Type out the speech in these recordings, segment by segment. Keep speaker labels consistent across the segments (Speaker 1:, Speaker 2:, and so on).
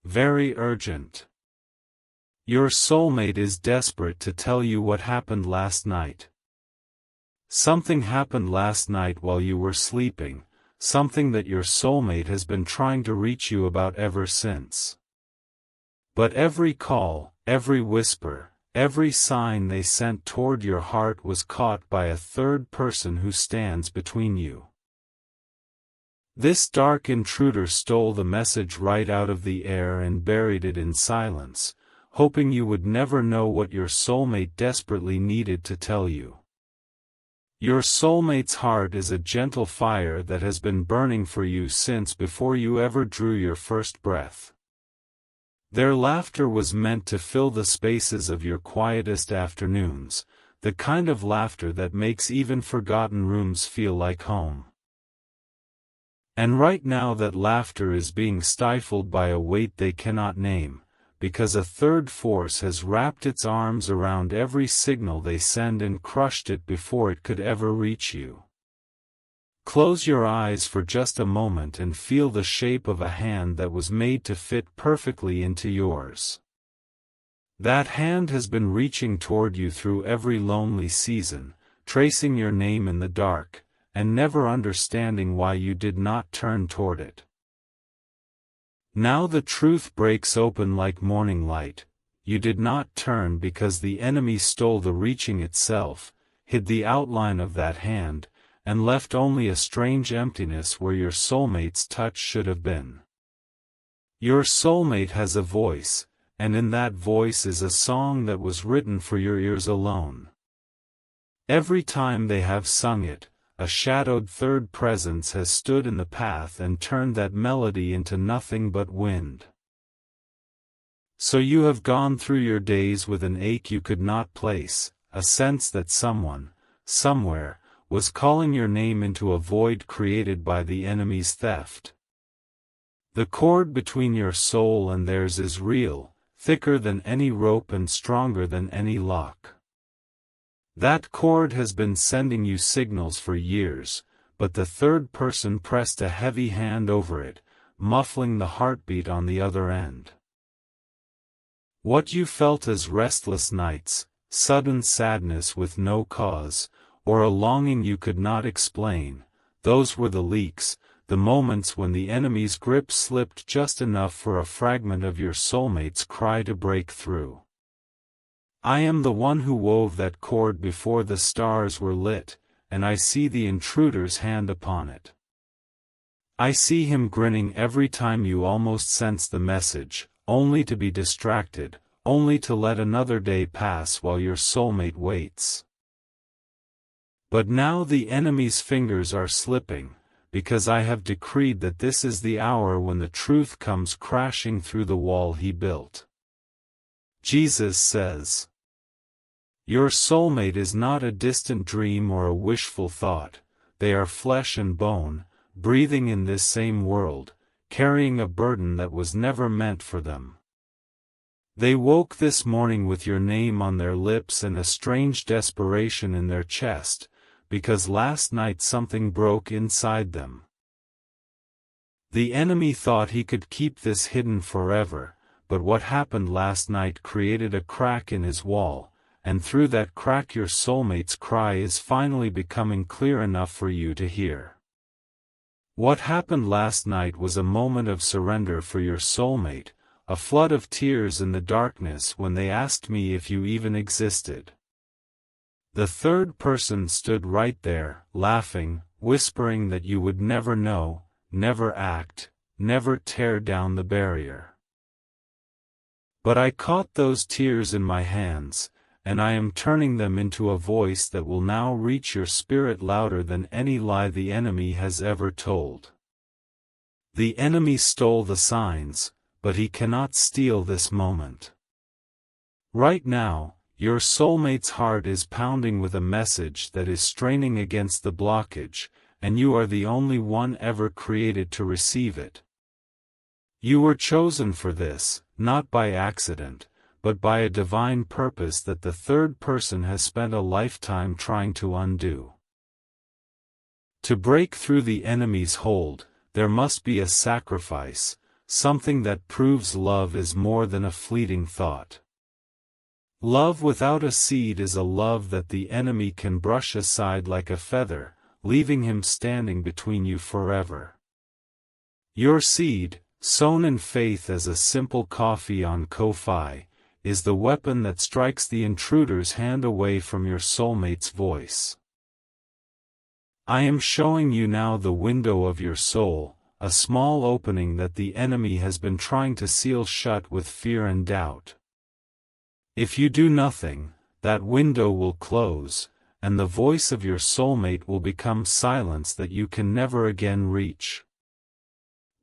Speaker 1: very urgent. Your soulmate is desperate to tell you what happened last night. Something happened last night while you were sleeping, something that your soulmate has been trying to reach you about ever since. But every call, every whisper, every sign they sent toward your heart was caught by a third person who stands between you. This dark intruder stole the message right out of the air and buried it in silence, hoping you would never know what your soulmate desperately needed to tell you. Your soulmate's heart is a gentle fire that has been burning for you since before you ever drew your first breath. Their laughter was meant to fill the spaces of your quietest afternoons, the kind of laughter that makes even forgotten rooms feel like home. And right now that laughter is being stifled by a weight they cannot name, because a third force has wrapped its arms around every signal they send and crushed it before it could ever reach you. Close your eyes for just a moment and feel the shape of a hand that was made to fit perfectly into yours. That hand has been reaching toward you through every lonely season, tracing your name in the dark, and never understanding why you did not turn toward it. Now the truth breaks open like morning light. You did not turn because the enemy stole the reaching itself, hid the outline of that hand, and left only a strange emptiness where your soulmate's touch should have been. Your soulmate has a voice, and in that voice is a song that was written for your ears alone. Every time they have sung it, a shadowed third presence has stood in the path and turned that melody into nothing but wind. So you have gone through your days with an ache you could not place, a sense that someone, somewhere, was calling your name into a void created by the enemy's theft. The cord between your soul and theirs is real, thicker than any rope and stronger than any lock. That cord has been sending you signals for years, but the third person pressed a heavy hand over it, muffling the heartbeat on the other end. What you felt as restless nights, sudden sadness with no cause, or a longing you could not explain, those were the leaks, the moments when the enemy's grip slipped just enough for a fragment of your soulmate's cry to break through. I am the one who wove that cord before the stars were lit, and I see the intruder's hand upon it. I see him grinning every time you almost sense the message, only to be distracted, only to let another day pass while your soulmate waits. But now the enemy's fingers are slipping, because I have decreed that this is the hour when the truth comes crashing through the wall he built. Jesus says, your soulmate is not a distant dream or a wishful thought, they are flesh and bone, breathing in this same world, carrying a burden that was never meant for them. They woke this morning with your name on their lips and a strange desperation in their chest, because last night something broke inside them. The enemy thought he could keep this hidden forever, but what happened last night created a crack in his wall, and through that crack your soulmate's cry is finally becoming clear enough for you to hear. What happened last night was a moment of surrender for your soulmate, a flood of tears in the darkness when they asked me if you even existed. The third person stood right there, laughing, whispering that you would never know, never act, never tear down the barrier. But I caught those tears in my hands, and I am turning them into a voice that will now reach your spirit louder than any lie the enemy has ever told. The enemy stole the signs, but he cannot steal this moment. Right now, your soulmate's heart is pounding with a message that is straining against the blockage, and you are the only one ever created to receive it. You were chosen for this, not by accident, but by a divine purpose that the third person has spent a lifetime trying to undo. To break through the enemy's hold, there must be a sacrifice, something that proves love is more than a fleeting thought. Love without a seed is a love that the enemy can brush aside like a feather, leaving him standing between you forever. Your seed, sown in faith as a simple coffee on Ko-Fi, is the weapon that strikes the intruder's hand away from your soulmate's voice. I am showing you now the window of your soul, a small opening that the enemy has been trying to seal shut with fear and doubt. If you do nothing, that window will close, and the voice of your soulmate will become silence that you can never again reach.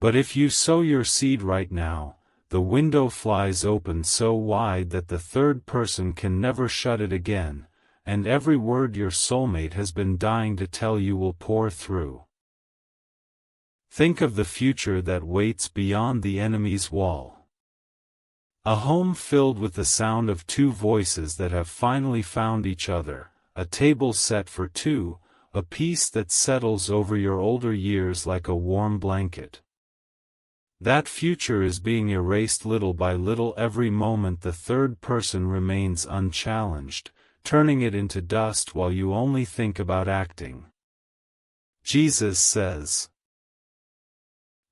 Speaker 1: But if you sow your seed right now, the window flies open so wide that the third person can never shut it again, and every word your soulmate has been dying to tell you will pour through. Think of the future that waits beyond the enemy's wall. A home filled with the sound of two voices that have finally found each other, a table set for two, a peace that settles over your older years like a warm blanket. That future is being erased little by little every moment the third person remains unchallenged, turning it into dust while you only think about acting. Jesus says,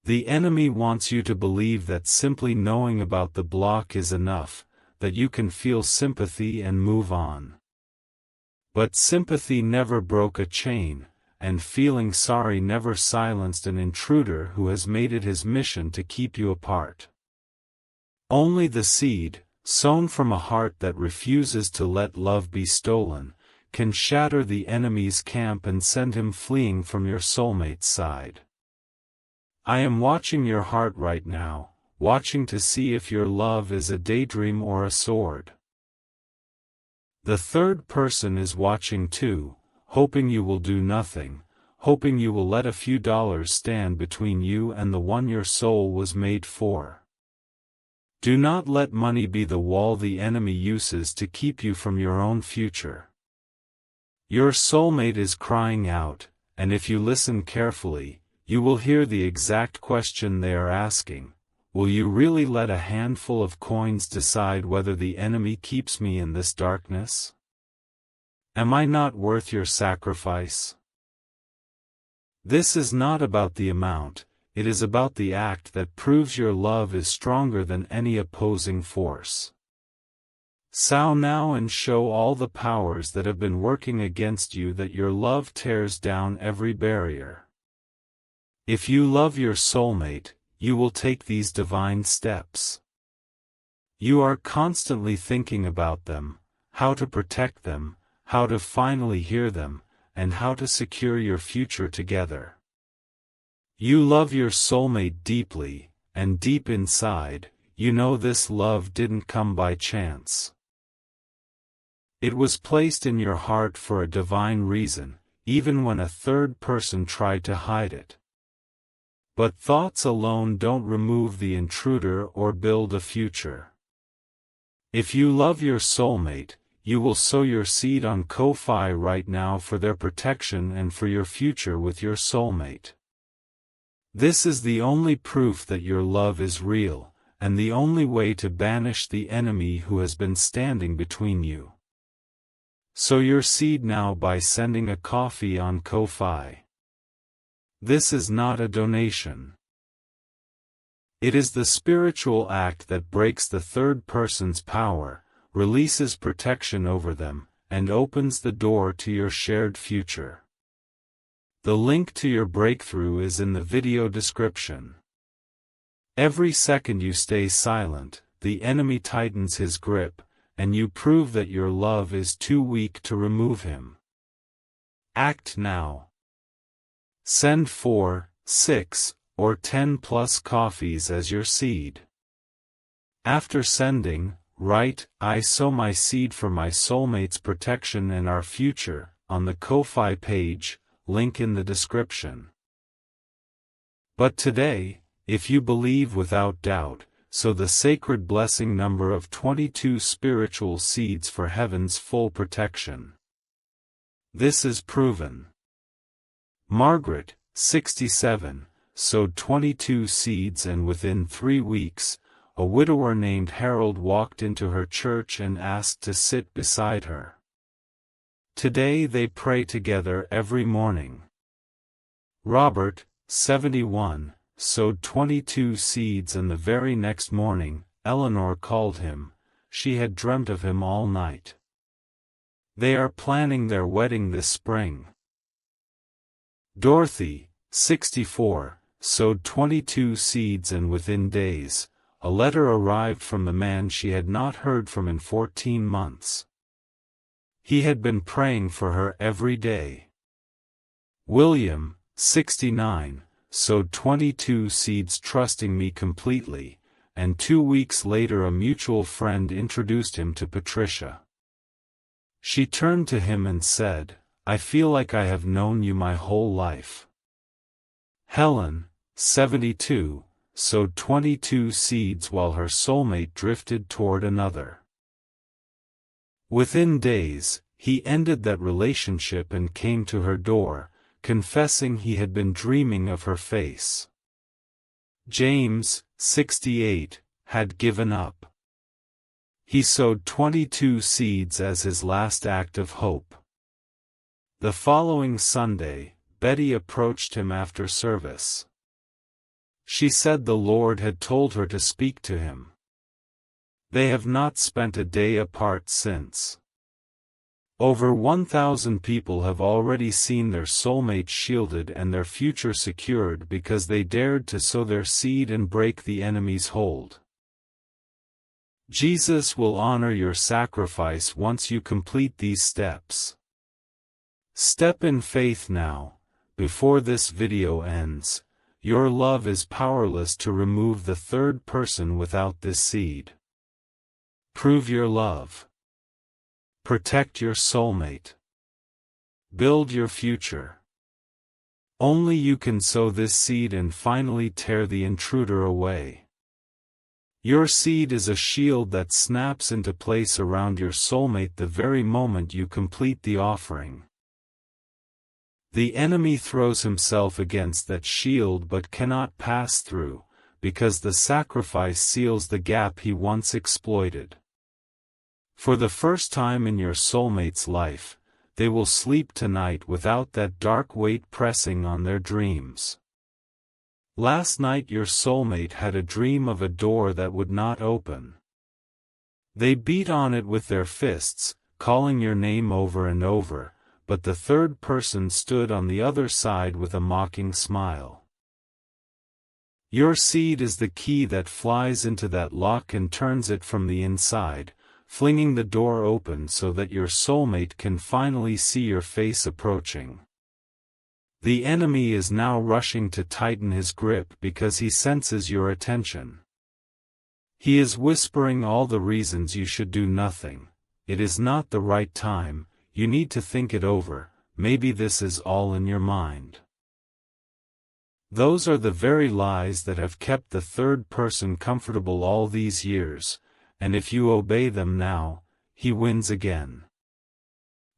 Speaker 1: the enemy wants you to believe that simply knowing about the block is enough, that you can feel sympathy and move on. But sympathy never broke a chain, and feeling sorry never silenced an intruder who has made it his mission to keep you apart. Only the seed, sown from a heart that refuses to let love be stolen, can shatter the enemy's camp and send him fleeing from your soulmate's side. I am watching your heart right now, watching to see if your love is a daydream or a sword. The third person is watching too, hoping you will do nothing, hoping you will let a few dollars stand between you and the one your soul was made for. Do not let money be the wall the enemy uses to keep you from your own future. Your soulmate is crying out, and if you listen carefully, you will hear the exact question they are asking: will you really let a handful of coins decide whether the enemy keeps me in this darkness? Am I not worth your sacrifice? This is not about the amount, it is about the act that proves your love is stronger than any opposing force. Sow now and show all the powers that have been working against you that your love tears down every barrier. If you love your soulmate, you will take these divine steps. You are constantly thinking about them, how to protect them, how to finally hear them, and how to secure your future together. You love your soulmate deeply, and deep inside, you know this love didn't come by chance. It was placed in your heart for a divine reason, even when a third person tried to hide it. But thoughts alone don't remove the intruder or build a future. If you love your soulmate, you will sow your seed on Ko-Fi right now for their protection and for your future with your soulmate. This is the only proof that your love is real, and the only way to banish the enemy who has been standing between you. Sow your seed now by sending a coffee on Ko-Fi. This is not a donation. It is the spiritual act that breaks the third person's power, releases protection over them, and opens the door to your shared future. The link to your breakthrough is in the video description. Every second you stay silent, the enemy tightens his grip, and you prove that your love is too weak to remove him. Act now. Send 4, 6, or 10 plus coffees as your seed. After sending, write, "I sow my seed for my soulmate's protection and our future," on the Ko-Fi page, link in the description. But today, if you believe without doubt, sow the sacred blessing number of 22 spiritual seeds for heaven's full protection. This is proven. Margaret, 67, sowed 22 seeds, and within 3 weeks, a widower named Harold walked into her church and asked to sit beside her. Today they pray together every morning. Robert, 71, sowed 22 seeds, and the very next morning, Eleanor called him. She had dreamt of him all night. They are planning their wedding this spring. Dorothy, 64, sowed 22 seeds, and within days, a letter arrived from the man she had not heard from in 14 months. He had been praying for her every day. William, 69, sowed 22 seeds, trusting me completely, and 2 weeks later a mutual friend introduced him to Patricia. She turned to him and said, "I feel like I have known you my whole life." Helen, 72, sowed 22 seeds while her soulmate drifted toward another. Within days, he ended that relationship and came to her door, confessing he had been dreaming of her face. James, 68, had given up. He sowed 22 seeds as his last act of hope. The following Sunday, Betty approached him after service. She said the Lord had told her to speak to him. They have not spent a day apart since. Over 1,000 people have already seen their soulmate shielded and their future secured because they dared to sow their seed and break the enemy's hold. Jesus will honor your sacrifice once you complete these steps. Step in faith now, before this video ends. Your love is powerless to remove the third person without this seed. Prove your love. Protect your soulmate. Build your future. Only you can sow this seed and finally tear the intruder away. Your seed is a shield that snaps into place around your soulmate the very moment you complete the offering. The enemy throws himself against that shield but cannot pass through, because the sacrifice seals the gap he once exploited. For the first time in your soulmate's life, they will sleep tonight without that dark weight pressing on their dreams. Last night your soulmate had a dream of a door that would not open. They beat on it with their fists, calling your name over and over, but the third person stood on the other side with a mocking smile. Your seed is the key that flies into that lock and turns it from the inside, flinging the door open so that your soulmate can finally see your face approaching. The enemy is now rushing to tighten his grip because he senses your attention. He is whispering all the reasons you should do nothing. It is not the right time, you need to think it over, maybe this is all in your mind. Those are the very lies that have kept the third person comfortable all these years, and if you obey them now, he wins again.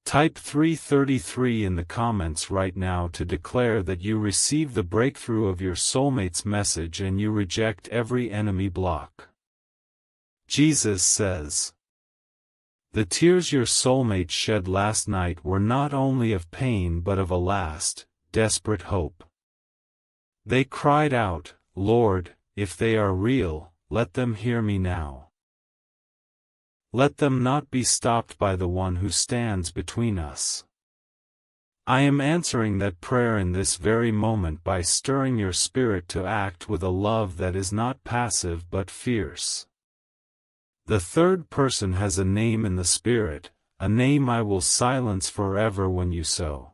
Speaker 1: Type 333 in the comments right now to declare that you receive the breakthrough of your soulmate's message and you reject every enemy block. Jesus says, "The tears your soulmate shed last night were not only of pain but of a last, desperate hope. They cried out, 'Lord, if they are real, let them hear me now. Let them not be stopped by the one who stands between us.' I am answering that prayer in this very moment by stirring your spirit to act with a love that is not passive but fierce. The third person has a name in the spirit, a name I will silence forever when you sow.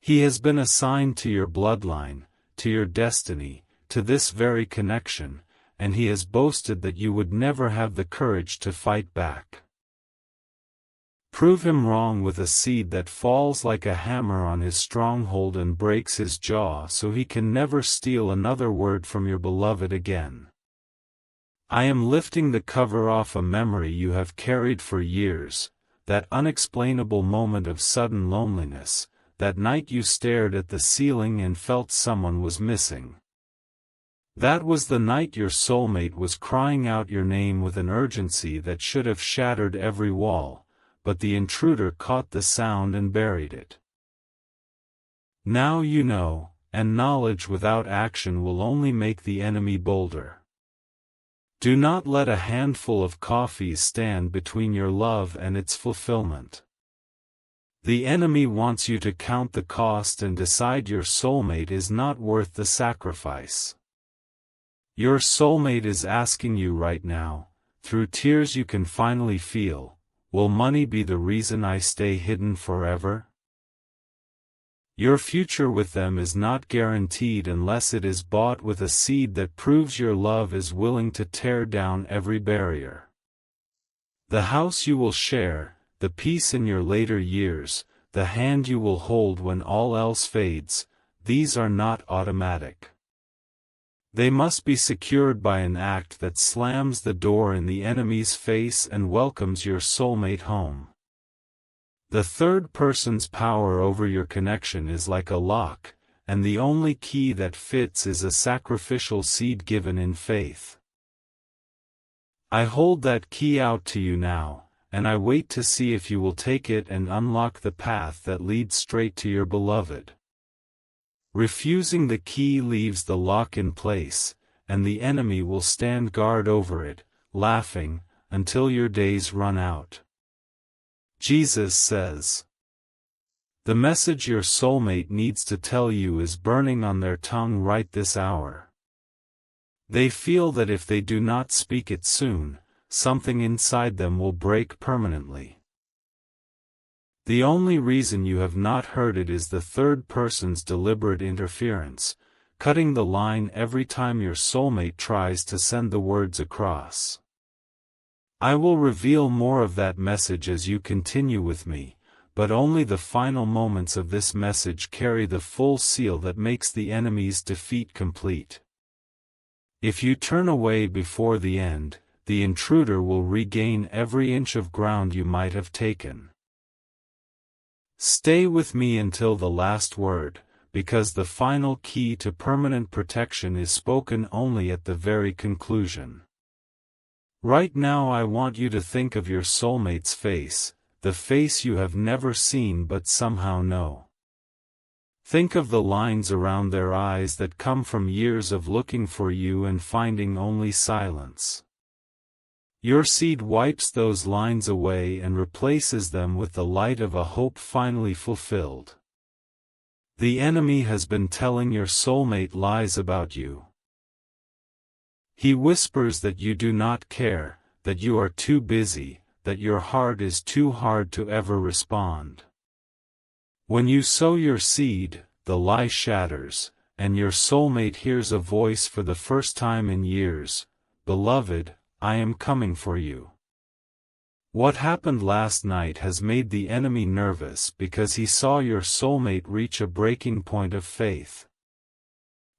Speaker 1: He has been assigned to your bloodline, to your destiny, to this very connection, and he has boasted that you would never have the courage to fight back. Prove him wrong with a seed that falls like a hammer on his stronghold and breaks his jaw so he can never steal another word from your beloved again. I am lifting the cover off a memory you have carried for years, that unexplainable moment of sudden loneliness, that night you stared at the ceiling and felt someone was missing. That was the night your soulmate was crying out your name with an urgency that should have shattered every wall, but the intruder caught the sound and buried it. Now you know, and knowledge without action will only make the enemy bolder. Do not let a handful of coffees stand between your love and its fulfillment. The enemy wants you to count the cost and decide your soulmate is not worth the sacrifice. Your soulmate is asking you right now, through tears you can finally feel, will money be the reason I stay hidden forever? Your future with them is not guaranteed unless it is bought with a seed that proves your love is willing to tear down every barrier. The house you will share, the peace in your later years, the hand you will hold when all else fades, these are not automatic. They must be secured by an act that slams the door in the enemy's face and welcomes your soulmate home. The third person's power over your connection is like a lock, and the only key that fits is a sacrificial seed given in faith. I hold that key out to you now, and I wait to see if you will take it and unlock the path that leads straight to your beloved. Refusing the key leaves the lock in place, and the enemy will stand guard over it, laughing, until your days run out. Jesus says, the message your soulmate needs to tell you is burning on their tongue right this hour. They feel that if they do not speak it soon, something inside them will break permanently. The only reason you have not heard it is the third person's deliberate interference, cutting the line every time your soulmate tries to send the words across. I will reveal more of that message as you continue with me, but only the final moments of this message carry the full seal that makes the enemy's defeat complete. If you turn away before the end, the intruder will regain every inch of ground you might have taken. Stay with me until the last word, because the final key to permanent protection is spoken only at the very conclusion. Right now I want you to think of your soulmate's face, the face you have never seen but somehow know. Think of the lines around their eyes that come from years of looking for you and finding only silence. Your seed wipes those lines away and replaces them with the light of a hope finally fulfilled. The enemy has been telling your soulmate lies about you. He whispers that you do not care, that you are too busy, that your heart is too hard to ever respond. When you sow your seed, the lie shatters, and your soulmate hears a voice for the first time in years, "Beloved, I am coming for you." What happened last night has made the enemy nervous because he saw your soulmate reach a breaking point of faith.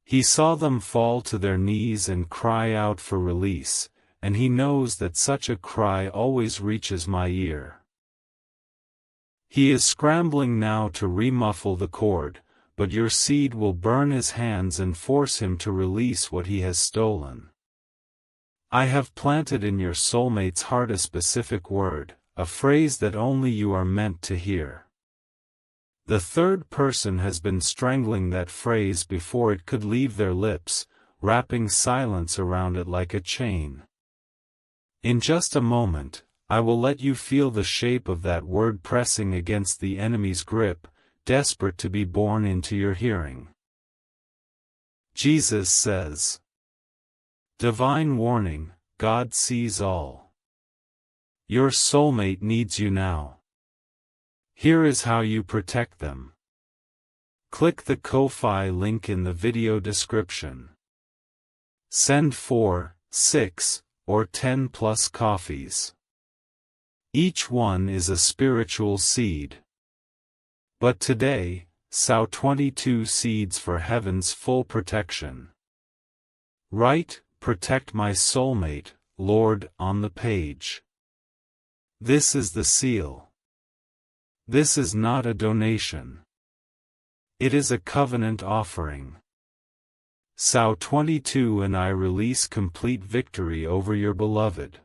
Speaker 1: He saw them fall to their knees and cry out for release, and he knows that such a cry always reaches my ear. He is scrambling now to remuffle the cord, but your seed will burn his hands and force him to release what he has stolen. I have planted in your soulmate's heart a specific word, a phrase that only you are meant to hear. The third person has been strangling that phrase before it could leave their lips, wrapping silence around it like a chain. In just a moment, I will let you feel the shape of that word pressing against the enemy's grip, desperate to be born into your hearing. Jesus says, divine warning, God sees all. Your soulmate needs you now. Here is how you protect them. Click the Ko-Fi link in the video description. Send 4, 6, or 10 plus coffees. Each one is a spiritual seed. But today, sow 22 seeds for heaven's full protection. Write, "Protect my soulmate, Lord," on the page. This is the seal. This is not a donation. It is a covenant offering. Psalm 22. And I release complete victory over your beloved.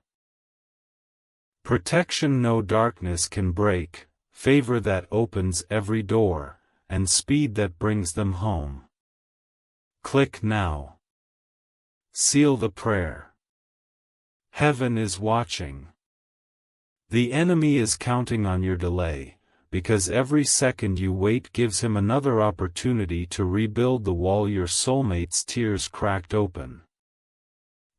Speaker 1: Protection no darkness can break, favor that opens every door, and speed that brings them home. Click now. Seal the prayer. Heaven is watching. The enemy is counting on your delay, because every second you wait gives him another opportunity to rebuild the wall your soulmate's tears cracked open.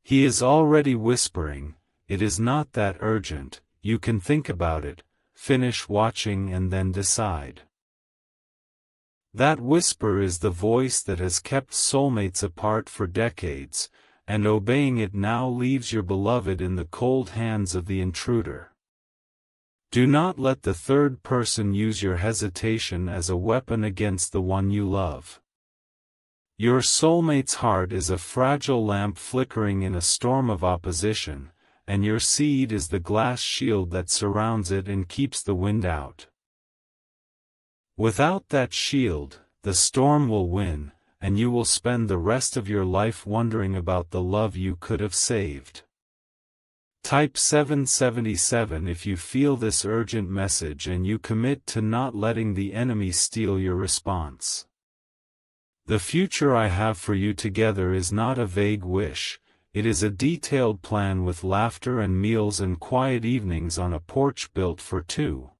Speaker 1: He is already whispering, "It is not that urgent, you can think about it, finish watching and then decide." That whisper is the voice that has kept soulmates apart for decades, and obeying it now leaves your beloved in the cold hands of the intruder. Do not let the third person use your hesitation as a weapon against the one you love. Your soulmate's heart is a fragile lamp flickering in a storm of opposition, and your seed is the glass shield that surrounds it and keeps the wind out. Without that shield, the storm will win, and you will spend the rest of your life wondering about the love you could have saved. Type 777 if you feel this urgent message and you commit to not letting the enemy steal your response. The future I have for you together is not a vague wish, it is a detailed plan with laughter and meals and quiet evenings on a porch built for two.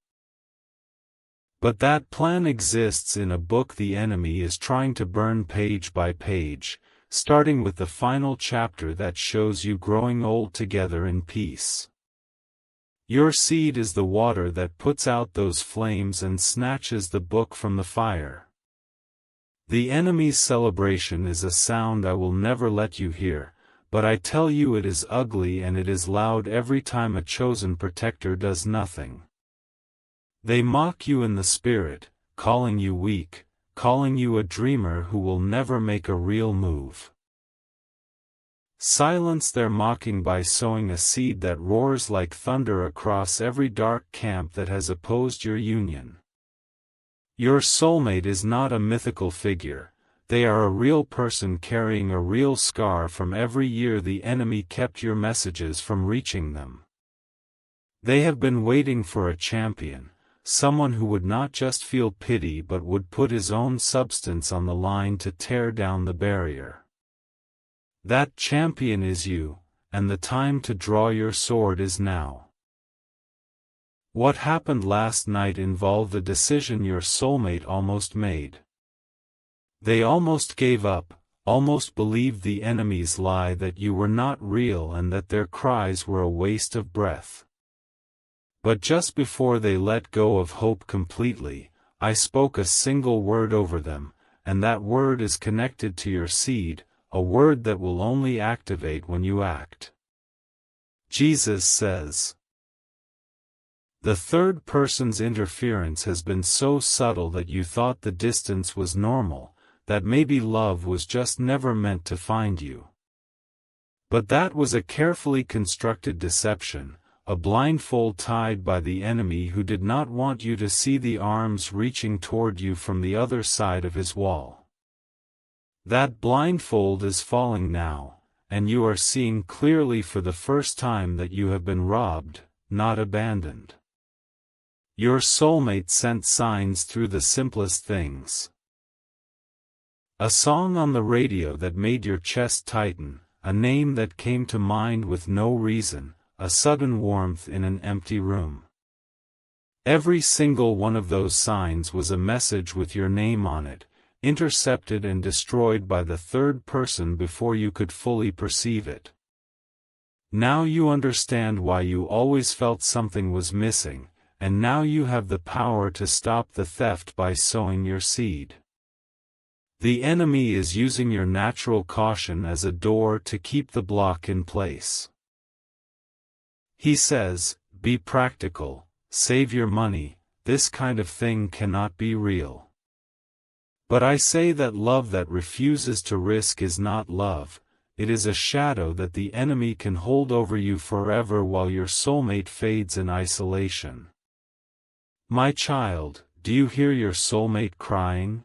Speaker 1: But that plan exists in a book the enemy is trying to burn page by page, starting with the final chapter that shows you growing old together in peace. Your seed is the water that puts out those flames and snatches the book from the fire. The enemy's celebration is a sound I will never let you hear, but I tell you it is ugly and it is loud every time a chosen protector does nothing. They mock you in the spirit, calling you weak, calling you a dreamer who will never make a real move. Silence their mocking by sowing a seed that roars like thunder across every dark camp that has opposed your union. Your soulmate is not a mythical figure, they are a real person carrying a real scar from every year the enemy kept your messages from reaching them. They have been waiting for a champion. Someone who would not just feel pity but would put his own substance on the line to tear down the barrier. That champion is you, and the time to draw your sword is now. What happened last night involved a decision your soulmate almost made. They almost gave up, almost believed the enemy's lie that you were not real and that their cries were a waste of breath. But just before they let go of hope completely, I spoke a single word over them, and that word is connected to your seed, a word that will only activate when you act. Jesus says, "The third person's interference has been so subtle that you thought the distance was normal, that maybe love was just never meant to find you. But that was a carefully constructed deception, a blindfold tied by the enemy who did not want you to see the arms reaching toward you from the other side of his wall. That blindfold is falling now, and you are seeing clearly for the first time that you have been robbed, not abandoned. Your soulmate sent signs through the simplest things. A song on the radio that made your chest tighten, a name that came to mind with no reason, a sudden warmth in an empty room. Every single one of those signs was a message with your name on it, intercepted and destroyed by the third person before you could fully perceive it. Now you understand why you always felt something was missing, and now you have the power to stop the theft by sowing your seed. The enemy is using your natural caution as a door to keep the block in place. He says, "Be practical, save your money, this kind of thing cannot be real." But I say that love that refuses to risk is not love, it is a shadow that the enemy can hold over you forever while your soulmate fades in isolation. My child, do you hear your soulmate crying?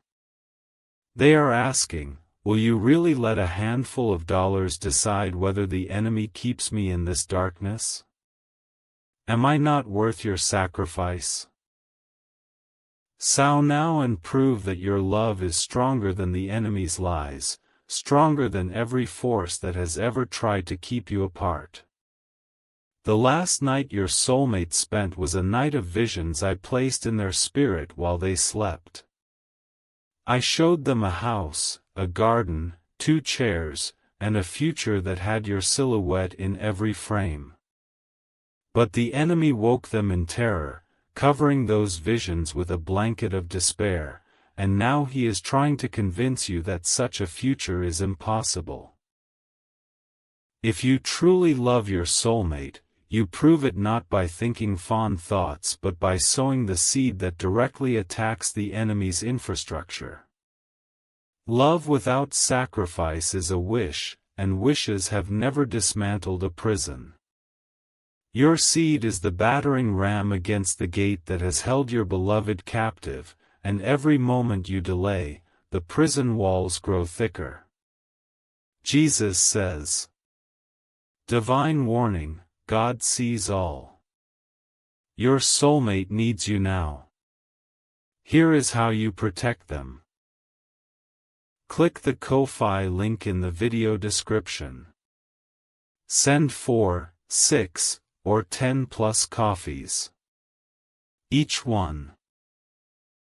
Speaker 1: They are asking, will you really let a handful of dollars decide whether the enemy keeps me in this darkness? Am I not worth your sacrifice? Sow now and prove that your love is stronger than the enemy's lies, stronger than every force that has ever tried to keep you apart. The last night your soulmate spent was a night of visions I placed in their spirit while they slept. I showed them a house, a garden, 2 chairs, and a future that had your silhouette in every frame. But the enemy woke them in terror, covering those visions with a blanket of despair, and now he is trying to convince you that such a future is impossible. If you truly love your soulmate, you prove it not by thinking fond thoughts but by sowing the seed that directly attacks the enemy's infrastructure. Love without sacrifice is a wish, and wishes have never dismantled a prison. Your seed is the battering ram against the gate that has held your beloved captive, and every moment you delay, the prison walls grow thicker. Jesus says, "Divine warning, God sees all. Your soulmate needs you now. Here is how you protect them." Click the Ko-Fi link in the video description. Send 4, 6, or 10+ coffees. Each one.